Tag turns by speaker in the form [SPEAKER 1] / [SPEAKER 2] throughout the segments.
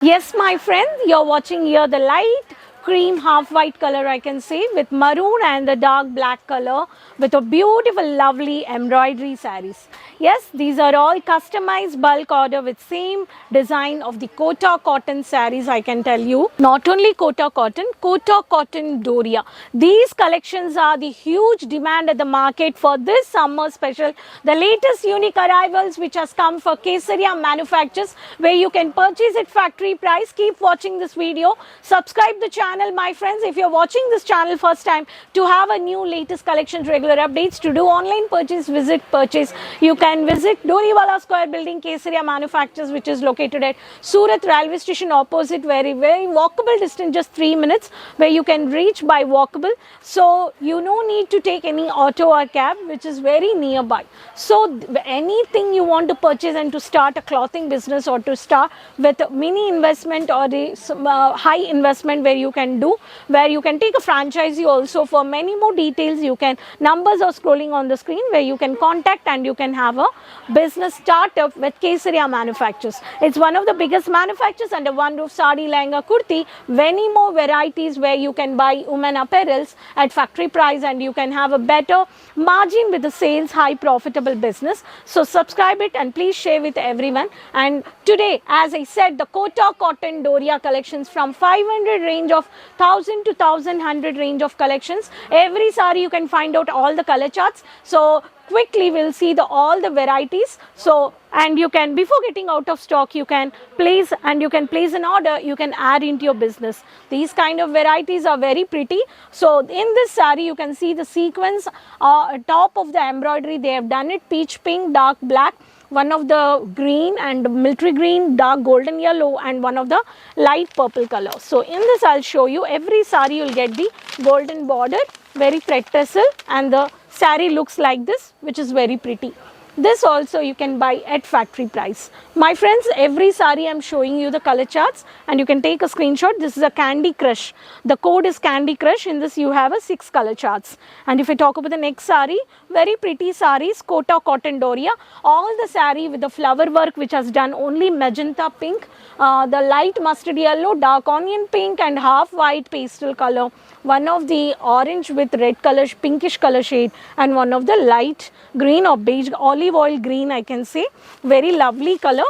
[SPEAKER 1] Yes, my friend, you're watching here the light cream half white color, I can say, with maroon and the dark black color with a beautiful lovely embroidery sarees. Yes, these are all customized bulk order with same design of the Kota cotton sarees, I can tell you. Not only Kota cotton Doria. These collections are the huge demand at the market for this summer special. The latest unique arrivals which has come for Kesaria manufacturers, where you can purchase it factory price. Keep watching this video. Subscribe the channel, my friends, if you're watching this channel first time, to have a new latest collections, regular updates. To do online purchase, you can visit Doriwala Square Building, Kesaria Manufacturers, which is located at Surat Railway Station opposite, very walkable distance, just 3 minutes, where you can reach by walkable. So you no need to take any auto or cab, which is very nearby. So anything you want to purchase and to start a clothing business, or to start with a mini investment or a high investment where you can do, where you can take a franchisee also. For many more details, you can, numbers are scrolling on the screen, where you can contact and you can have a business startup with Kesaria Manufacturers. It's one of the biggest manufacturers under one roof. Saree, lehenga, kurti, many more varieties where you can buy women apparels at factory price and you can have a better margin with the sales, high profitable business. So subscribe it and please share with everyone. And today, as I said, the Kota cotton Doria collections from 500 range of 1000 to 1100 range of collections. Every saree you can find out all the color charts. So quickly we'll see all the varieties. So, and you can, before getting out of stock, you can place an order, you can add into your business. These kind of varieties are very pretty. So in this saree you can see the sequence top of the embroidery. They have done it peach pink, dark black, one of the green and military green, dark golden yellow, and one of the light purple color. So in this I'll show you, every saree you'll get the golden border, very thread tassel, and the saree looks like this, which is very pretty. This also you can buy at factory price. My friends, every saree I'm showing you the color charts and you can take a screenshot. This is a Candy Crush. The code is Candy Crush. In this you have a 6 color charts. And if I talk about the next saree, very pretty sarees, Kota cotton Doria. All the saree with the flower work which has done only magenta pink, the light mustard yellow, dark onion pink, and half white pastel color. One of the orange with red color, pinkish color shade, and one of the light green or beige, olive oil green, I can say. Very lovely color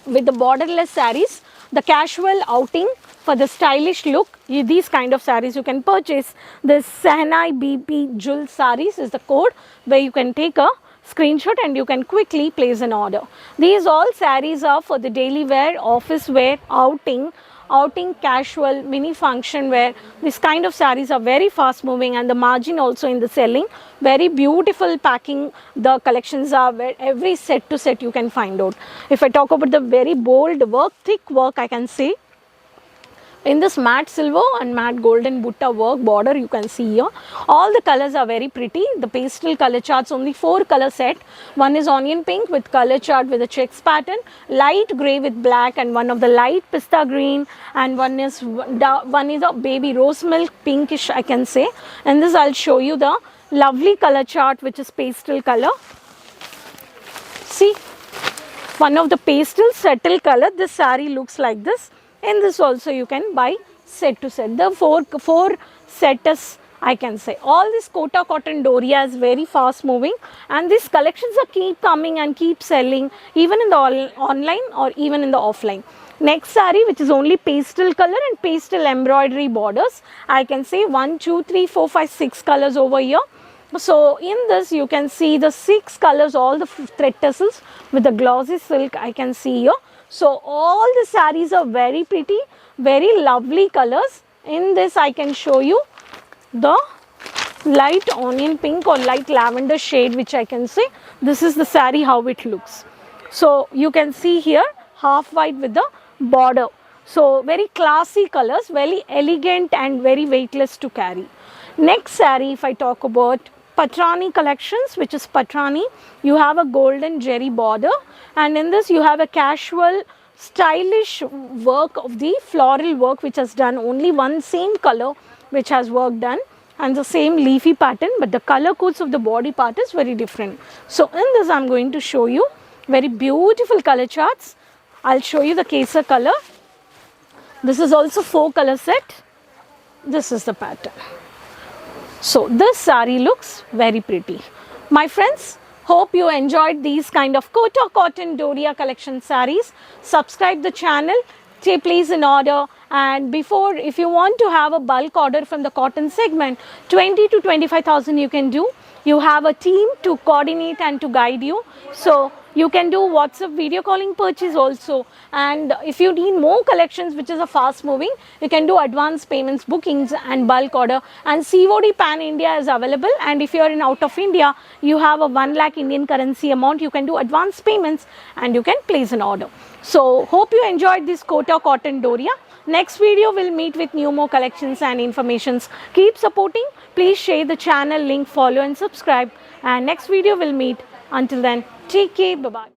[SPEAKER 1] with the borderless sarees. The casual outing for the stylish look, these kind of sarees you can purchase. This Sehnai BP Jul sarees is the code, where you can take a screenshot and you can quickly place an order. These all sarees are for the daily wear, office wear, outing, casual, mini function wear. This kind of sarees are very fast moving, and the margin also in the selling. Very beautiful packing. The collections are where every set to set you can find out. If I talk about the very bold work, thick work, I can say, in this matte silver and matte golden butta work border you can see here. All the colors are very pretty. The pastel color charts, only 4 color set. One is onion pink with color chart with a checks pattern, light grey with black, and one of the light pista green, and one is a baby rose milk pinkish, I can say. And this I'll show you the lovely color chart which is pastel color. See, one of the pastel settle color. This saree looks like this. In this also you can buy set to set. The four setters, I can say. All this Kota cotton Doria is very fast moving, and these collections are keep coming and keep selling, even in the online or even in the offline. Next saree, which is only pastel color and pastel embroidery borders. I can say 1, 2, 3, 4, 5, 6 colors over here. So in this you can see the 6 colors, all the thread tassels with the glossy silk, I can see here. So all the sarees are very pretty, very lovely colors. In this I can show you the light onion pink or light lavender shade, which I can say. This is the saree how it looks. So you can see here half white with the border. So very classy colors, very elegant and very weightless to carry. Next saree, if I talk about Patrani collections, which is Patrani, you have a golden jerry border, and in this you have a casual stylish work of the floral work which has done only one same color which has work done, and the same leafy pattern, but the color codes of the body part is very different. So in this I'm going to show you very beautiful color charts. I'll show you the Kesar color. This is also 4-color set. This is the pattern. So this saree looks very pretty. My friends, hope you enjoyed these kind of Kota cotton Doria collection sarees. Subscribe the channel, place an order, and before, if you want to have a bulk order from the cotton segment, 20 to 25,000 you can do. You have a team to coordinate and to guide you. So you can do WhatsApp video calling purchase also. And if you need more collections, which is a fast moving, you can do advance payments, bookings and bulk order. And COD Pan India is available. And if you are in out of India, you have a 1 lakh Indian currency amount, you can do advance payments and you can place an order. So hope you enjoyed this Kota cotton Doria. Next video will meet with new more collections and informations. Keep supporting. Please share the channel link, follow and subscribe. And next video will meet. Until then, take care. Bye-bye.